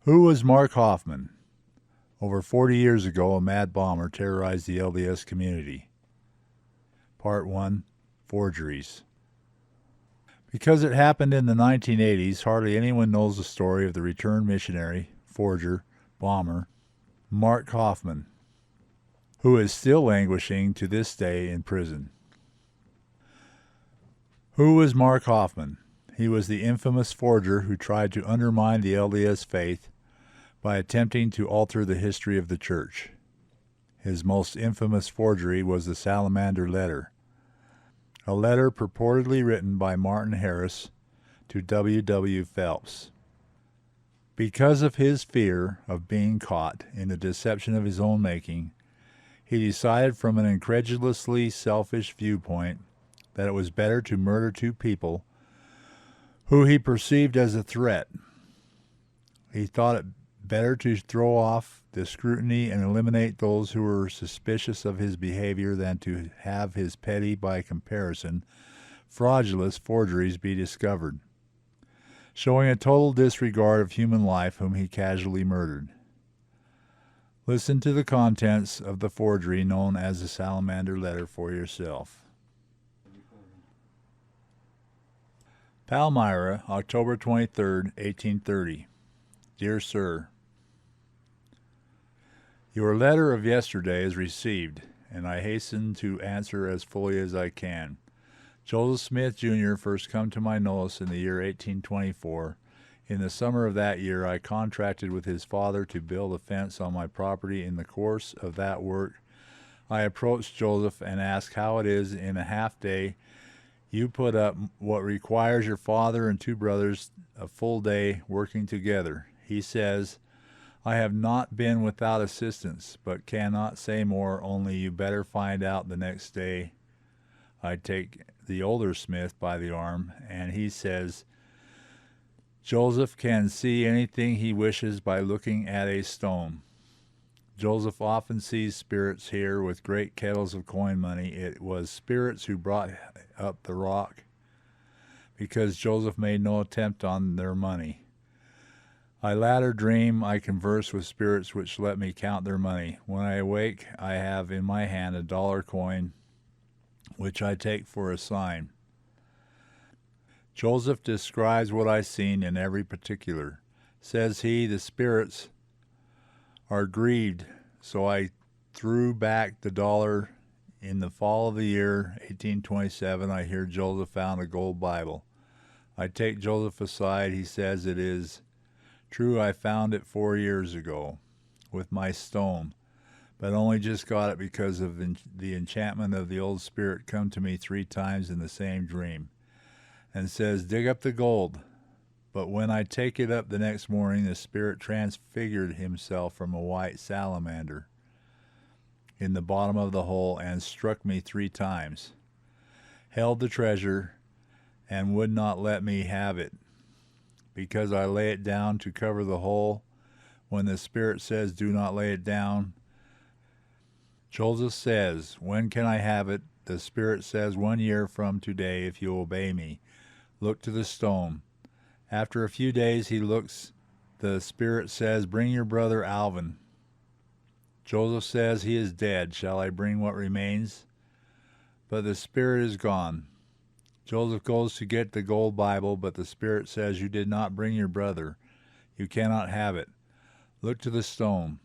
Who was Mark Hofmann? Over 40 years ago, a mad bomber terrorized the LDS community. Part 1. Forgeries. Because it happened in the 1980s, hardly anyone knows the story of the returned missionary, forger, bomber, Mark Hofmann, who is still languishing to this day in prison. Who was Mark Hofmann? He was the infamous forger who tried to undermine the LDS faith by attempting to alter the history of the church. His most infamous forgery was the Salamander Letter, a letter purportedly written by Martin Harris to W. W. Phelps. Because of his fear of being caught in the deception of his own making, he decided from an incredulously selfish viewpoint that it was better to murder two people who he perceived as a threat. He thought it better to throw off the scrutiny and eliminate those who were suspicious of his behavior than to have his petty, by comparison, fraudulent forgeries be discovered, showing a total disregard of human life whom he casually murdered. Listen to the contents of the forgery known as the Salamander Letter for yourself. Palmyra, October 23, 1830. Dear Sir, your letter of yesterday is received, and I hasten to answer as fully as I can. Joseph Smith, Jr. first come to my notice in the year 1824. In the summer of that year, I contracted with his father to build a fence on my property. In the course of that work, I approached Joseph and asked how it is in a half day you put up what requires your father and two brothers a full day working together. He says, I have not been without assistance, but cannot say more, only you better find out the next day. I take the older Smith by the arm, and he says, Joseph can see anything he wishes by looking at a stone. Joseph often sees spirits here with great kettles of coin money. It was spirits who brought up the rock, because Joseph made no attempt on their money. I latter dream I converse with spirits which let me count their money. When I awake, I have in my hand a dollar coin, which I take for a sign. Joseph describes what I seen in every particular. Says he, the spirits are grieved, so I threw back the dollar. In the fall of the year 1827, I hear Joseph found a gold Bible. I take Joseph aside. He says it is true, I found it 4 years ago with my stone, but only just got it because of the enchantment of the old spirit come to me 3 times in the same dream, and says, dig up the gold. But when I take it up the next morning, the spirit transfigured himself from a white salamander in the bottom of the hole and struck me 3 times, held the treasure, and would not let me have it, because I lay it down to cover the hole. When the spirit says, do not lay it down, Joseph says, when can I have it? The spirit says, 1 year from today, if you obey me. Look to the stone. After a few days he looks. The spirit says, bring your brother Alvin. Joseph says, he is dead. Shall I bring what remains? But the spirit is gone. Joseph goes to get the gold Bible, but the spirit says, you did not bring your brother. You cannot have it. Look to the stone.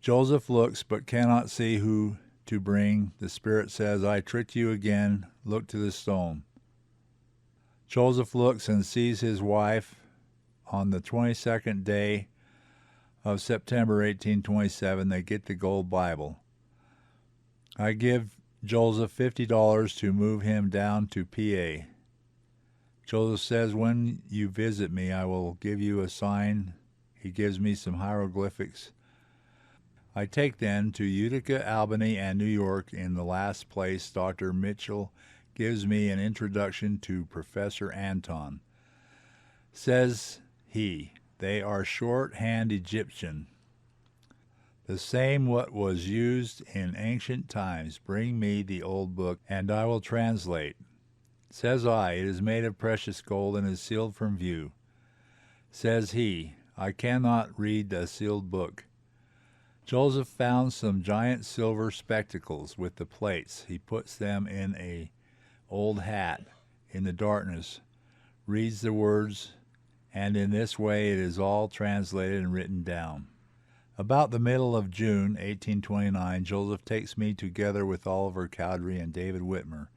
Joseph looks, but cannot see who to bring. The spirit says, I tricked you again. Look to the stone. Joseph looks and sees his wife. On the 22nd day of September 1827, they get the gold Bible. I give Joseph $50 to move him down to PA. Joseph says, when you visit me, I will give you a sign. He gives me some hieroglyphics. I take then to Utica, Albany, and New York. In the last place, Dr. Mitchell gives me an introduction to Professor Anton. Says he, they are shorthand Egyptian, the same what was used in ancient times. Bring me the old book, and I will translate. Says I, it is made of precious gold and is sealed from view. Says he, I cannot read a sealed book. Joseph found some giant silver spectacles with the plates. He puts them in a old hat in the darkness, reads the words, and in this way it is all translated and written down. About the middle of June 1829, Joseph takes me together with Oliver Cowdery and David Whitmer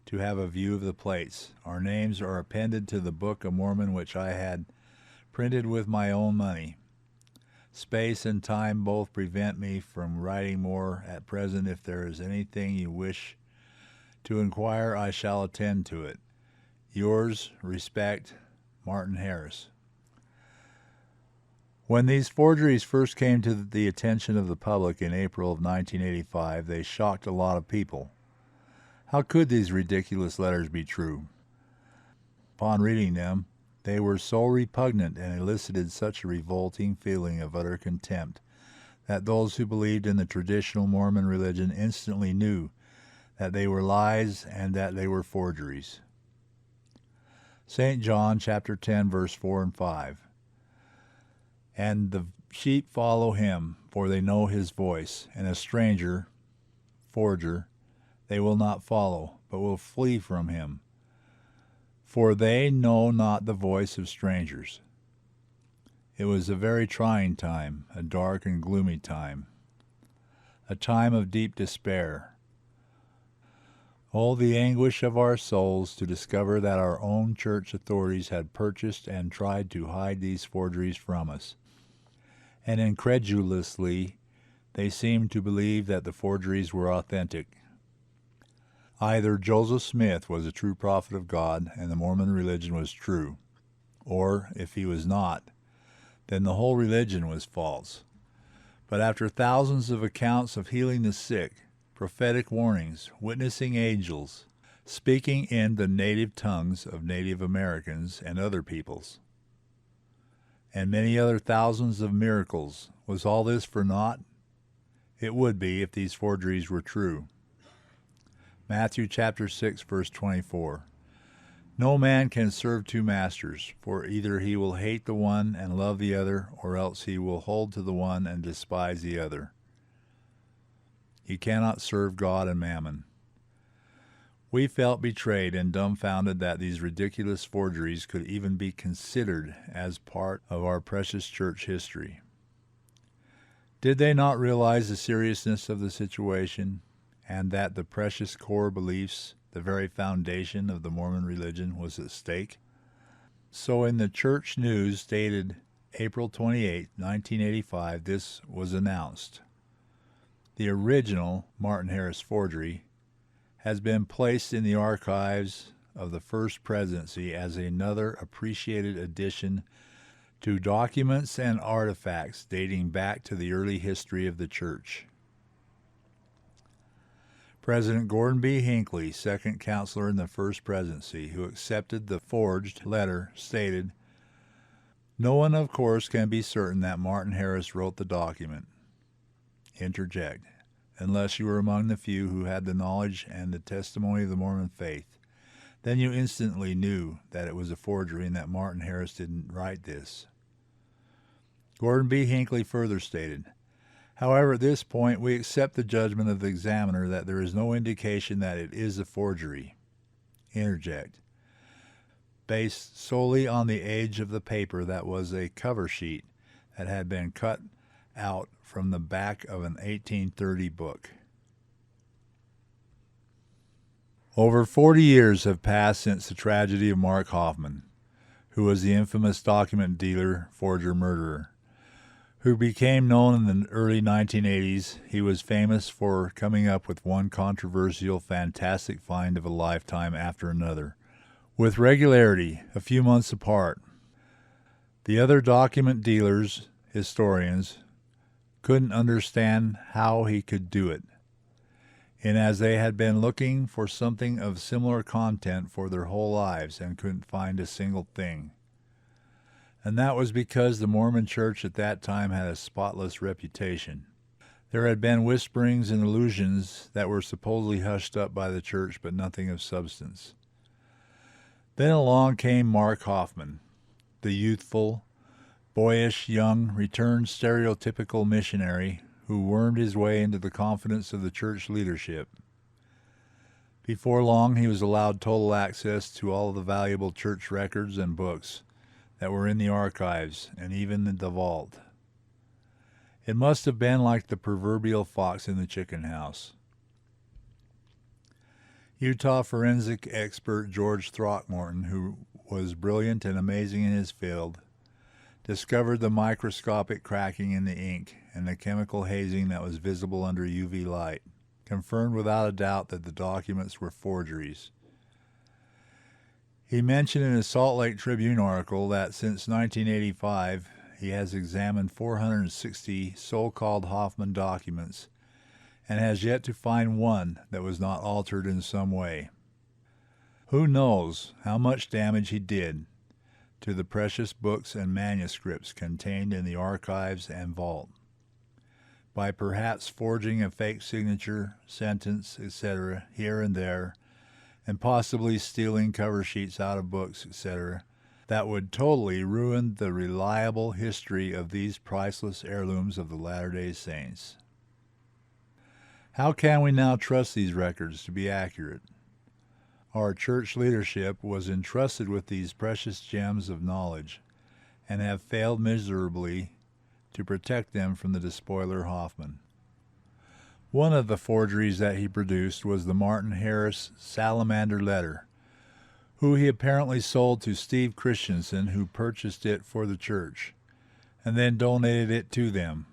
to have a view of the plates. Our names are appended to the Book of Mormon, which I had printed with my own money. Space and time both prevent me from writing more at present. If there is anything you wish to inquire, I shall attend to it. Yours, respect, Martin Harris. When these forgeries first came to the attention of the public in April of 1985, they shocked a lot of people. How could these ridiculous letters be true? Upon reading them, they were so repugnant and elicited such a revolting feeling of utter contempt that those who believed in the traditional Mormon religion instantly knew that they were lies and that they were forgeries. St. John chapter 10, verse 4 and 5. And the sheep follow him, for they know his voice, and a stranger, forger, they will not follow, but will flee from him. For they know not the voice of strangers. It was a very trying time, a dark and gloomy time, a time of deep despair. Oh, the anguish of our souls to discover that our own church authorities had purchased and tried to hide these forgeries from us. And incredulously, they seemed to believe that the forgeries were authentic. Either Joseph Smith was a true prophet of God and the Mormon religion was true, or, if he was not, then the whole religion was false. But after thousands of accounts of healing the sick, prophetic warnings, witnessing angels, speaking in the native tongues of Native Americans and other peoples, and many other thousands of miracles, was all this for naught? It would be if these forgeries were true. Matthew chapter 6, verse 24. No man can serve two masters, for either he will hate the one and love the other, or else he will hold to the one and despise the other. You cannot serve God and mammon. We felt betrayed and dumbfounded that these ridiculous forgeries could even be considered as part of our precious church history. Did they not realize the seriousness of the situation, and that the precious core beliefs, the very foundation of the Mormon religion, was at stake? So in the church news dated April 28, 1985, this was announced. The original Martin Harris forgery has been placed in the archives of the First Presidency as another appreciated addition to documents and artifacts dating back to the early history of the church. President Gordon B. Hinckley, second counselor in the First Presidency, who accepted the forged letter, stated, "No one, of course, can be certain that Martin Harris wrote the document." Interject, unless you were among the few who had the knowledge and the testimony of the Mormon faith. Then you instantly knew that it was a forgery and that Martin Harris didn't write this. Gordon B. Hinckley further stated, "However, at this point, we accept the judgment of the examiner that there is no indication that it is a forgery." Interject. Based solely on the age of the paper, that was a cover sheet that had been cut out from the back of an 1830 book. Over 40 years have passed since the tragedy of Mark Hofmann, who was the infamous document dealer, forger, murderer, who became known in the early 1980s. He was famous for coming up with one controversial, fantastic find of a lifetime after another, with regularity, a few months apart. The other document dealers, historians, couldn't understand how he could do it, and as they had been looking for something of similar content for their whole lives and couldn't find a single thing. And that was because the Mormon Church at that time had a spotless reputation. There had been whisperings and allusions that were supposedly hushed up by the church, but nothing of substance. Then along came Mark Hofmann, the youthful, boyish, young, returned stereotypical missionary who wormed his way into the confidence of the church leadership. Before long, he was allowed total access to all of the valuable church records and books that were in the archives and even in the vault. It must have been like the proverbial fox in the chicken house. Utah forensic expert George Throckmorton, who was brilliant and amazing in his field, discovered the microscopic cracking in the ink and the chemical hazing that was visible under UV light, confirmed without a doubt that the documents were forgeries. He mentioned in his Salt Lake Tribune article that since 1985, he has examined 460 so-called Hofmann documents and has yet to find one that was not altered in some way. Who knows how much damage he did to the precious books and manuscripts contained in the archives and vault, by perhaps forging a fake signature, sentence, etc. here and there, and possibly stealing cover sheets out of books, etc., that would totally ruin the reliable history of these priceless heirlooms of the Latter-day Saints. How can we now trust these records to be accurate? Our church leadership was entrusted with these precious gems of knowledge and have failed miserably to protect them from the despoiler Hofmann. One of the forgeries that he produced was the Martin Harris Salamander letter, who he apparently sold to Steve Christensen, who purchased it for the church and then donated it to them.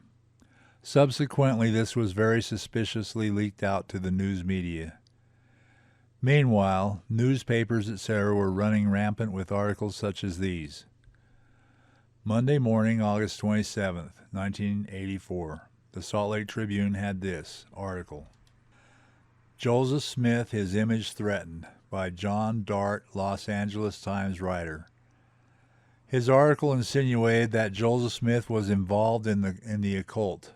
Subsequently, this was very suspiciously leaked out to the news media. Meanwhile, newspapers, etc., were running rampant with articles such as these. Monday morning, August 27th, 1984, the Salt Lake Tribune had this article: Joseph Smith, his image threatened, by John Dart, Los Angeles Times writer. His article insinuated that Joseph Smith was involved in the occult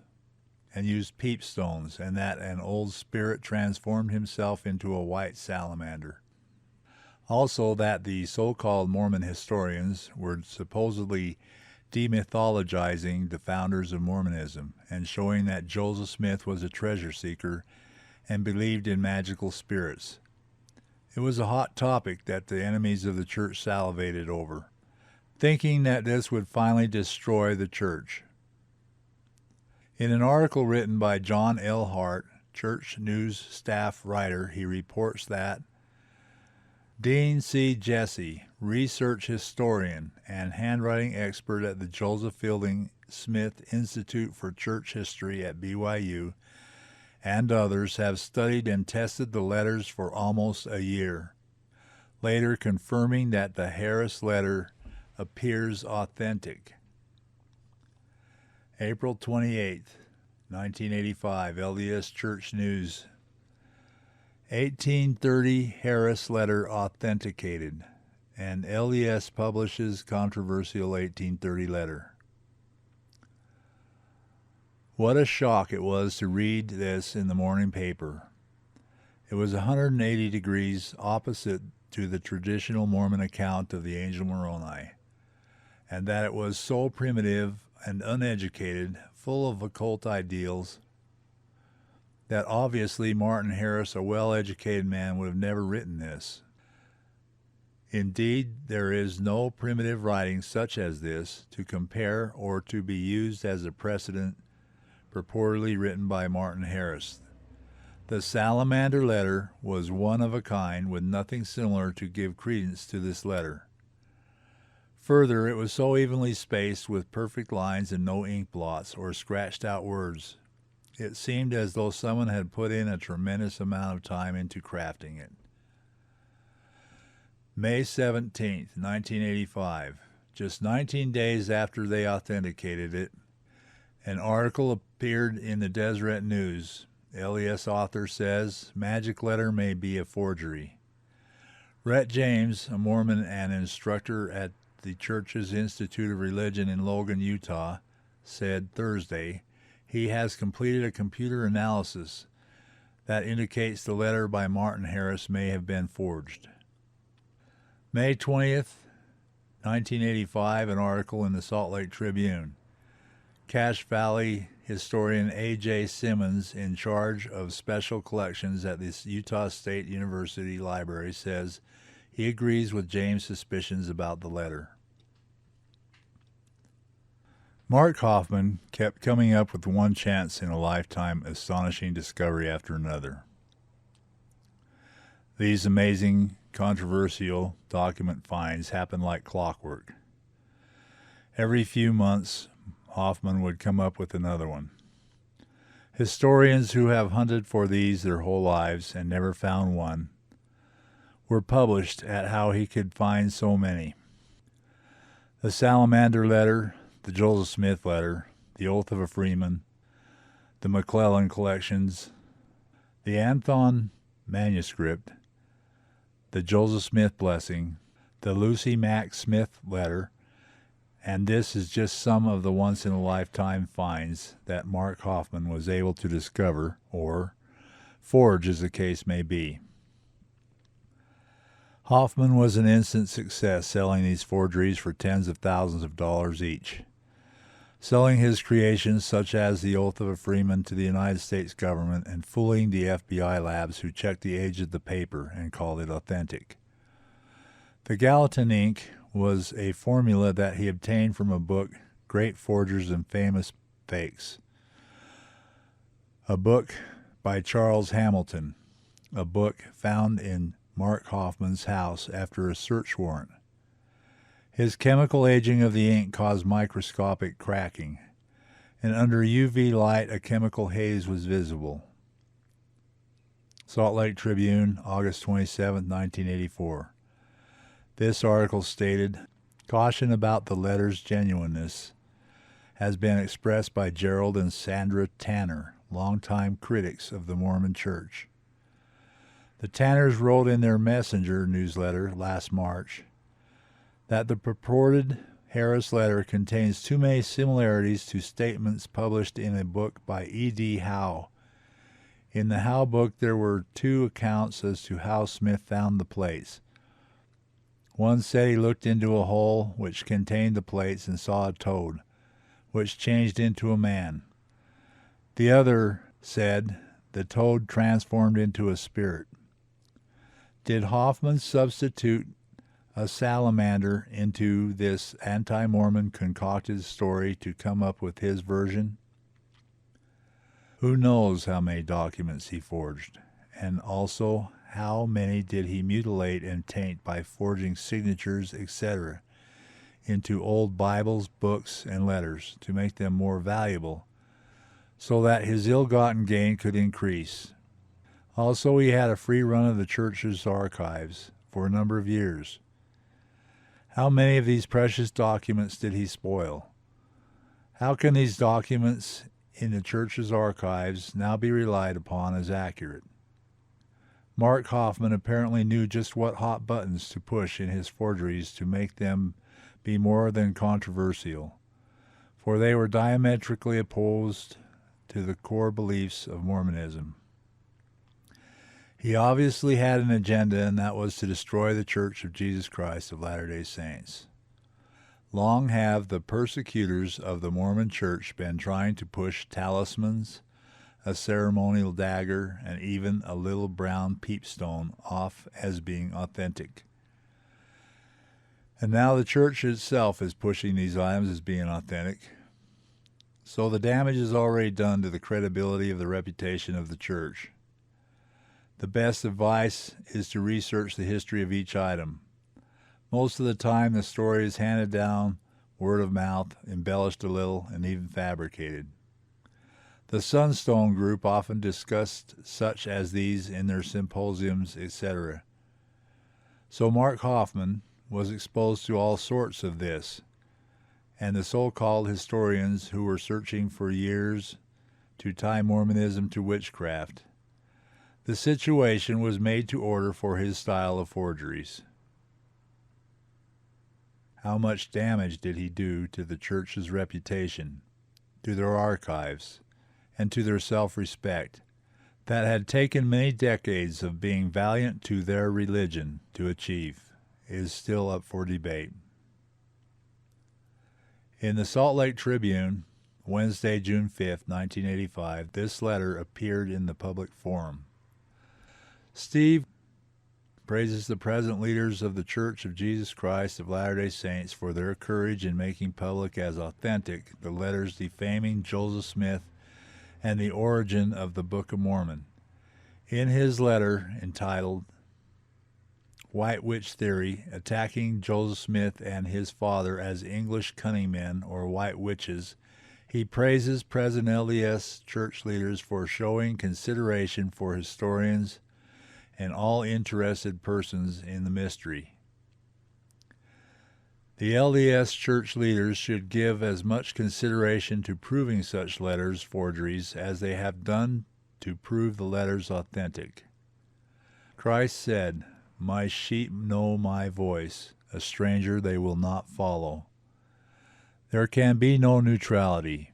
and used peepstones, and that an old spirit transformed himself into a white salamander. Also, that the so-called Mormon historians were supposedly demythologizing the founders of Mormonism and showing that Joseph Smith was a treasure seeker and believed in magical spirits. It was a hot topic that the enemies of the church salivated over, thinking that this would finally destroy the church. In an article written by John L. Hart, church news staff writer, he reports that Dean C. Jesse, research historian and handwriting expert at the Joseph Fielding Smith Institute for Church History at BYU, and others have studied and tested the letters for almost a year, later confirming that the Harris letter appears authentic. April 28, 1985, LDS Church News. 1830 Harris letter authenticated, and LDS publishes controversial 1830 letter. What a shock it was to read this in the morning paper. It was 180 degrees opposite to the traditional Mormon account of the angel Moroni, and that it was so primitive and uneducated, full of occult ideals, that obviously Martin Harris, a well-educated man, would have never written this. Indeed, there is no primitive writing such as this to compare or to be used as a precedent purportedly written by Martin Harris. The Salamander letter was one of a kind, with nothing similar to give credence to this letter. Further, it was so evenly spaced with perfect lines and no ink blots or scratched out words. It seemed as though someone had put in a tremendous amount of time into crafting it. May 17th, 1985, just 19 days after they authenticated it, an article appeared in the Deseret News. LDS author says, Magic letter may be a forgery. Rhett James, a Mormon and instructor at the church's Institute of Religion in Logan, Utah, said Thursday he has completed a computer analysis that indicates the letter by Martin Harris may have been forged. May 20th, 1985, an article in the Salt Lake Tribune. Cache Valley historian A.J. Simmons, in charge of special collections at the Utah State University Library, says he agrees with James' suspicions about the letter. Mark Hofmann kept coming up with one chance in a lifetime astonishing discovery after another. These amazing, controversial document finds happened like clockwork. Every few months, Hofmann would come up with another one. Historians who have hunted for these their whole lives and never found one were published at how he could find so many. The Salamander letter, the Joseph Smith letter, the Oath of a Freeman, the McClellan collections, the Anthon manuscript, the Joseph Smith blessing, the Lucy Mack Smith letter, and this is just some of the once-in-a-lifetime finds that Mark Hofmann was able to discover, or forge as the case may be. Hofmann was an instant success selling these forgeries for tens of thousands of dollars each. Selling his creations such as the Oath of a Freeman to the United States government and fooling the FBI labs who checked the age of the paper and called it authentic. The Gallatin ink was a formula that he obtained from a book, Great Forgers and Famous Fakes, a book by Charles Hamilton, a book found in Mark Hofmann's house after a search warrant. His chemical aging of the ink caused microscopic cracking, and under UV light a chemical haze was visible. Salt Lake Tribune, August 27, 1984. This article stated, "Caution about the letter's genuineness has been expressed by Gerald and Sandra Tanner, longtime critics of the Mormon Church. The Tanners wrote in their Messenger newsletter last March that the purported Harris letter contains too many similarities to statements published in a book by E.D. Howe. In the Howe book there were two accounts as to how Smith found the plates. One said he looked into a hole which contained the plates and saw a toad, which changed into a man. The other said the toad transformed into a spirit. Did Hofmann substitute a salamander into this anti-Mormon concocted story to come up with his version? Who knows how many documents he forged, and also how many did he mutilate and taint by forging signatures, etc., into old Bibles, books, and letters to make them more valuable, so that his ill-gotten gain could increase. Also, he had a free run of the church's archives for a number of years. How many of these precious documents did he spoil? How can these documents in the church's archives now be relied upon as accurate? Mark Hofmann apparently knew just what hot buttons to push in his forgeries to make them be more than controversial, for they were diametrically opposed to the core beliefs of Mormonism. He obviously had an agenda, and that was to destroy the Church of Jesus Christ of Latter-day Saints. Long have the persecutors of the Mormon Church been trying to push talismans, a ceremonial dagger, and even a little brown peepstone off as being authentic. And now the church itself is pushing these items as being authentic. So the damage is already done to the credibility of the reputation of the church. The best advice is to research the history of each item. Most of the time the story is handed down word of mouth, embellished a little, and even fabricated. The Sunstone group often discussed such as these in their symposiums, etc. So Mark Hofmann was exposed to all sorts of this, and the so-called historians who were searching for years to tie Mormonism to witchcraft. The situation was made to order for his style of forgeries. How much damage did he do to the church's reputation, to their archives, and to their self-respect, that had taken many decades of being valiant to their religion to achieve, is still up for debate. In the Salt Lake Tribune, Wednesday, June 5, 1985, this letter appeared in the public forum. Steve praises the present leaders of the Church of Jesus Christ of Latter-day Saints for their courage in making public as authentic the letters defaming Joseph Smith and the origin of the Book of Mormon. In his letter entitled White Witch Theory, attacking Joseph Smith and his father as English cunning men or white witches, he praises present LDS church leaders for showing consideration for historians and all interested persons in the mystery. The LDS church leaders should give as much consideration to proving such letters forgeries as they have done to prove the letters authentic. Christ said, "My sheep know my voice, a stranger they will not follow." There can be no neutrality.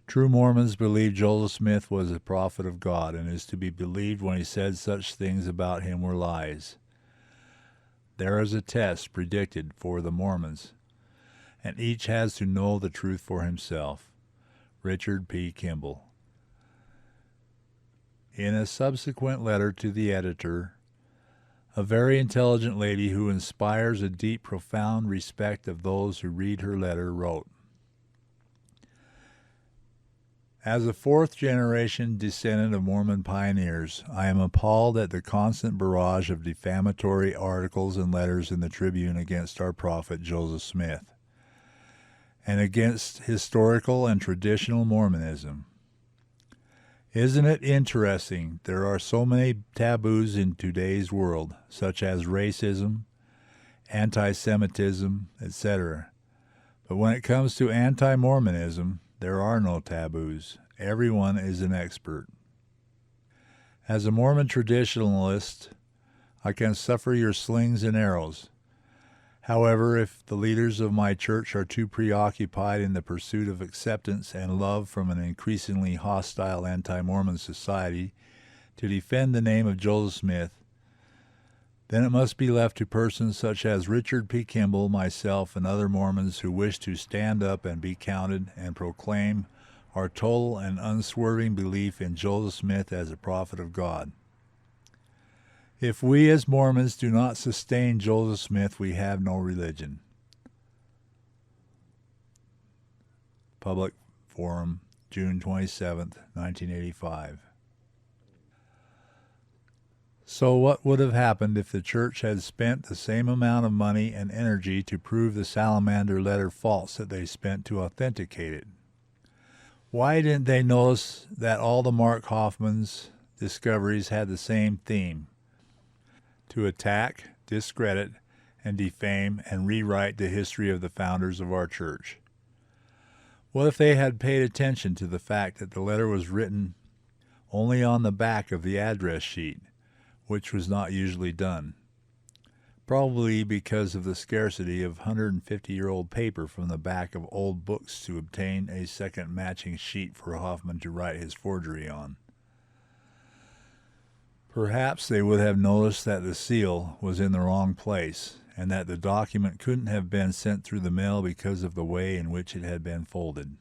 True Mormons believe Joseph Smith was a prophet of God and is to be believed when he said such things about him were lies. There is a test predicted for the Mormons, and each has to know the truth for himself. Richard P. Kimball. In a subsequent letter to the editor, a very intelligent lady who inspires a deep, profound respect of those who read her letter wrote, "As a fourth-generation descendant of Mormon pioneers, I am appalled at the constant barrage of defamatory articles and letters in the Tribune against our prophet Joseph Smith, and against historical and traditional Mormonism. Isn't it interesting there are so many taboos in today's world, such as racism, anti-Semitism, etc. But when it comes to anti-Mormonism, there are no taboos. Everyone is an expert. As a Mormon traditionalist, I can suffer your slings and arrows. However, if the leaders of my church are too preoccupied in the pursuit of acceptance and love from an increasingly hostile anti-Mormon society to defend the name of Joseph Smith, then it must be left to persons such as Richard P. Kimball, myself, and other Mormons who wish to stand up and be counted and proclaim our total and unswerving belief in Joseph Smith as a prophet of God. If we as Mormons do not sustain Joseph Smith, we have no religion." Public Forum, June 27, 1985. So what would have happened if the church had spent the same amount of money and energy to prove the Salamander letter false that they spent to authenticate it? Why didn't they notice that all the Mark Hofmann's discoveries had the same theme? To attack, discredit, and defame and rewrite the history of the founders of our church. What if they had paid attention to the fact that the letter was written only on the back of the address sheet, which was not usually done? Probably because of the scarcity of 150-year-old paper from the back of old books to obtain a second matching sheet for Hofmann to write his forgery on. Perhaps they would have noticed that the seal was in the wrong place, and that the document couldn't have been sent through the mail because of the way in which it had been folded.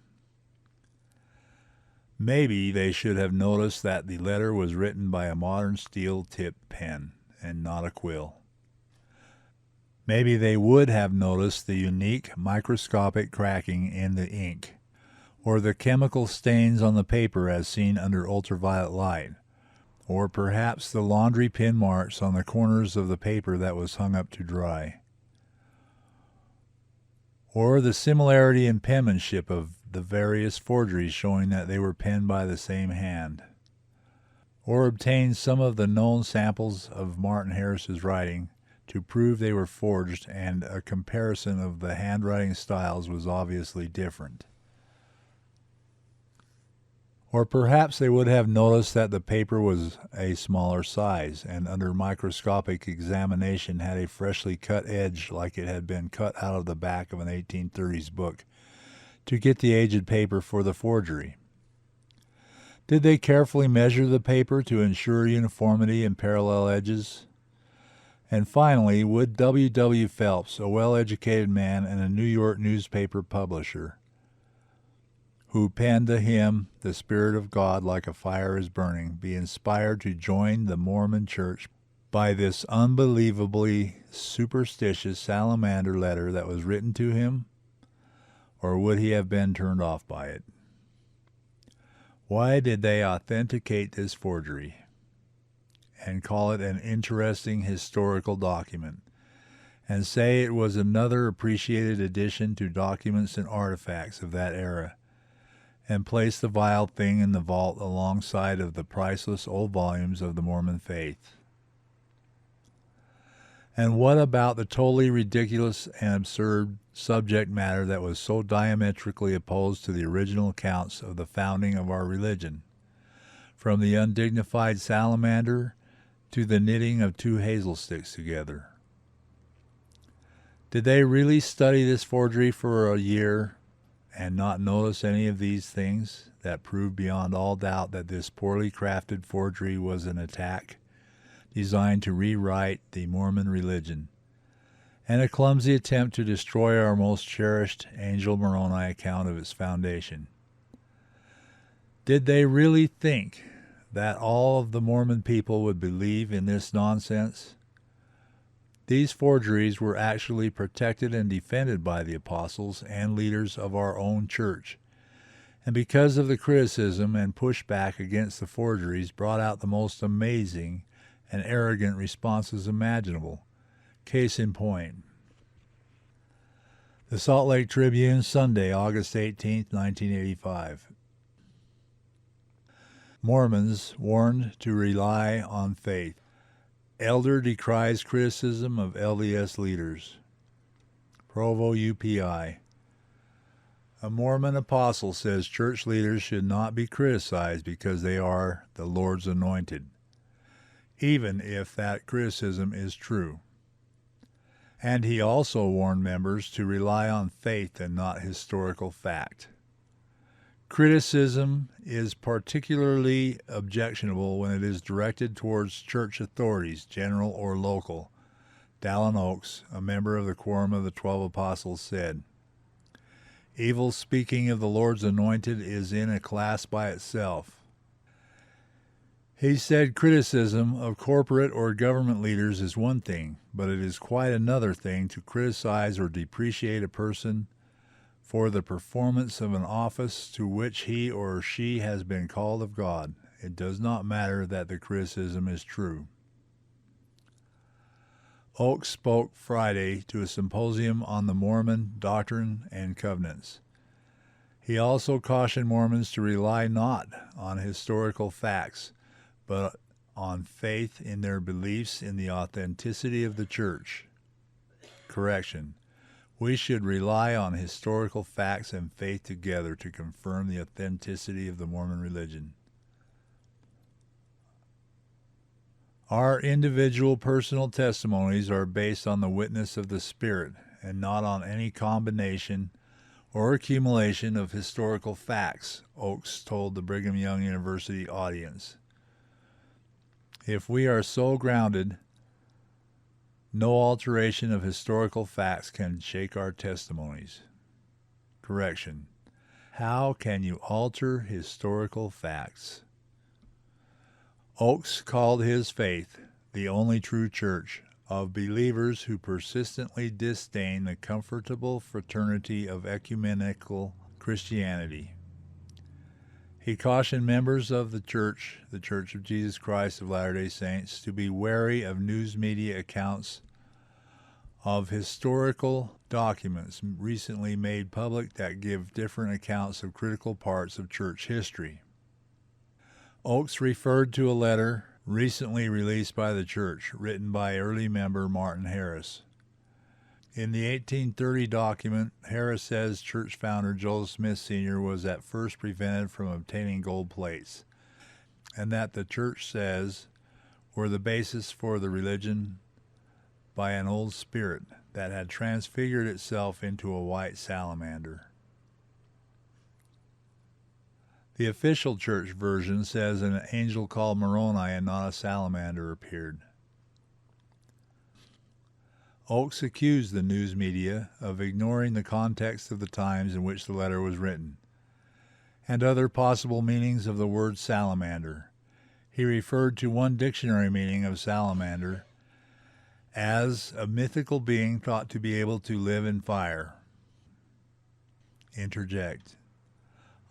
Maybe they should have noticed that the letter was written by a modern steel-tipped pen, and not a quill. Maybe they would have noticed the unique microscopic cracking in the ink, or the chemical stains on the paper as seen under ultraviolet light, or perhaps the laundry pin marks on the corners of the paper that was hung up to dry, or the similarity in penmanship of the various forgeries showing that they were penned by the same hand, or obtain some of the known samples of Martin Harris's writing to prove they were forged, and a comparison of the handwriting styles was obviously different. Or perhaps they would have noticed that the paper was a smaller size, and under microscopic examination had a freshly cut edge like it had been cut out of the back of an 1830s book to get the aged paper for the forgery. Did they carefully measure the paper to ensure uniformity and parallel edges? And finally, would W. W. Phelps, a well-educated man and a New York newspaper publisher, who penned the hymn, "The Spirit of God like a fire is burning," be inspired to join the Mormon Church by this unbelievably superstitious salamander letter that was written to him? Or would he have been turned off by it? Why did they authenticate this forgery and call it an interesting historical document, and say it was another appreciated addition to documents and artifacts of that era, and place the vile thing in the vault alongside of the priceless old volumes of the Mormon faith? And what about the totally ridiculous and absurd subject matter that was so diametrically opposed to the original accounts of the founding of our religion, from the undignified salamander to the knitting of two hazel sticks together? Did they really study this forgery for a year and not notice any of these things that proved beyond all doubt that this poorly crafted forgery was an attack designed to rewrite the Mormon religion, and a clumsy attempt to destroy our most cherished Angel Moroni account of its foundation? Did they really think that all of the Mormon people would believe in this nonsense? These forgeries were actually protected and defended by the apostles and leaders of our own church, and because of the criticism and pushback against the forgeries, brought out the most amazing and arrogant responses imaginable. Case in point, the Salt Lake Tribune, Sunday, August 18, 1985. Mormons warned to rely on faith. Elder decries criticism of LDS leaders. Provo, UPI. A Mormon apostle says church leaders should not be criticized because they are the Lord's anointed, even if that criticism is true. And he also warned members to rely on faith and not historical fact. Criticism is particularly objectionable when it is directed towards church authorities, general or local. Dallin Oaks, a member of the Quorum of the 12 Apostles, said, "Evil speaking of the Lord's anointed is in a class by itself." He said criticism of corporate or government leaders is one thing, but it is quite another thing to criticize or depreciate a person for the performance of an office to which he or she has been called of God. It does not matter that the criticism is true. Oakes spoke Friday to a symposium on the Mormon doctrine and covenants. He also cautioned Mormons to rely not on historical facts, but on faith in their beliefs in the authenticity of the church. Correction. We should rely on historical facts and faith together to confirm the authenticity of the Mormon religion. Our individual personal testimonies are based on the witness of the Spirit and not on any combination or accumulation of historical facts, Oakes told the Brigham Young University audience. If we are so grounded, no alteration of historical facts can shake our testimonies. Correction. How can you alter historical facts? Oakes called his faith the only true church of believers who persistently disdain the comfortable fraternity of ecumenical Christianity. He cautioned members of the Church of Jesus Christ of Latter-day Saints, to be wary of news media accounts of historical documents recently made public that give different accounts of critical parts of church history. Oakes referred to a letter recently released by the church, written by early member Martin Harris. In the 1830 document, Harris says church founder Joseph Smith Sr. was at first prevented from obtaining gold plates, and that the church says were the basis for the religion by an old spirit that had transfigured itself into a white salamander. The official church version says an angel called Moroni and not a salamander appeared. Oakes accused the news media of ignoring the context of the times in which the letter was written, and other possible meanings of the word salamander. He referred to one dictionary meaning of salamander as a mythical being thought to be able to live in fire. Interject.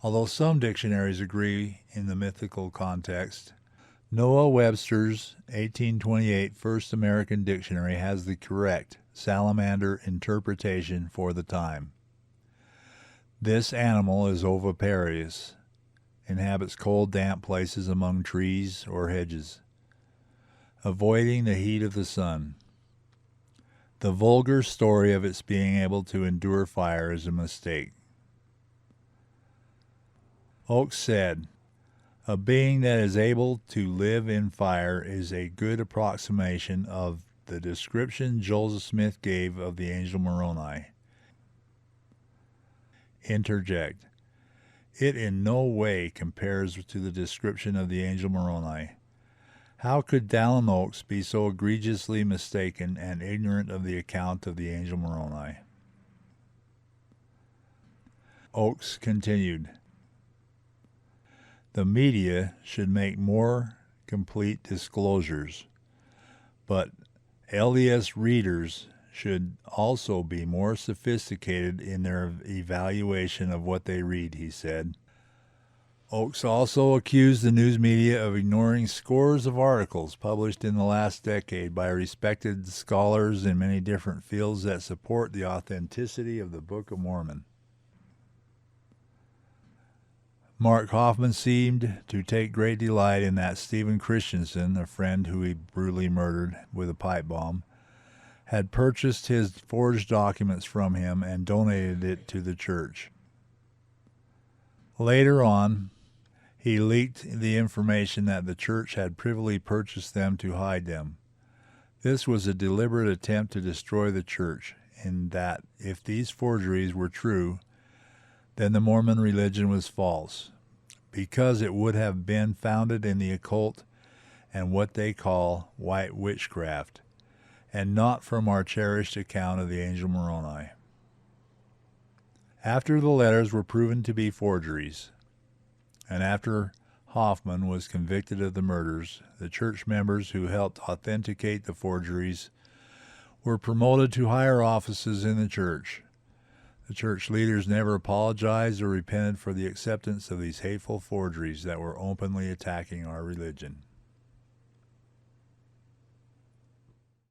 Although some dictionaries agree in the mythical context, Noah Webster's 1828 First American Dictionary has the correct salamander interpretation for the time. This animal is oviparous, inhabits cold, damp places among trees or hedges, avoiding the heat of the sun. The vulgar story of its being able to endure fire is a mistake. Oakes said, "A being that is able to live in fire is a good approximation of the description Joseph Smith gave of the angel Moroni." Interject. It in no way compares to the description of the angel Moroni. How could Dallin Oakes be so egregiously mistaken and ignorant of the account of the angel Moroni? Oakes continued, "The media should make more complete disclosures, but LDS readers should also be more sophisticated in their evaluation of what they read," he said. Oakes also accused the news media of ignoring scores of articles published in the last decade by respected scholars in many different fields that support the authenticity of the Book of Mormon. Mark Hofmann seemed to take great delight in that Stephen Christensen, a friend who he brutally murdered with a pipe bomb, had purchased his forged documents from him and donated it to the church. Later on, he leaked the information that the church had privily purchased them to hide them. This was a deliberate attempt to destroy the church, in that if these forgeries were true, then the Mormon religion was false, because it would have been founded in the occult and what they call white witchcraft, and not from our cherished account of the angel Moroni. After the letters were proven to be forgeries, and after Hofmann was convicted of the murders, the church members who helped authenticate the forgeries were promoted to higher offices in the church. The church leaders never apologized or repented for the acceptance of these hateful forgeries that were openly attacking our religion.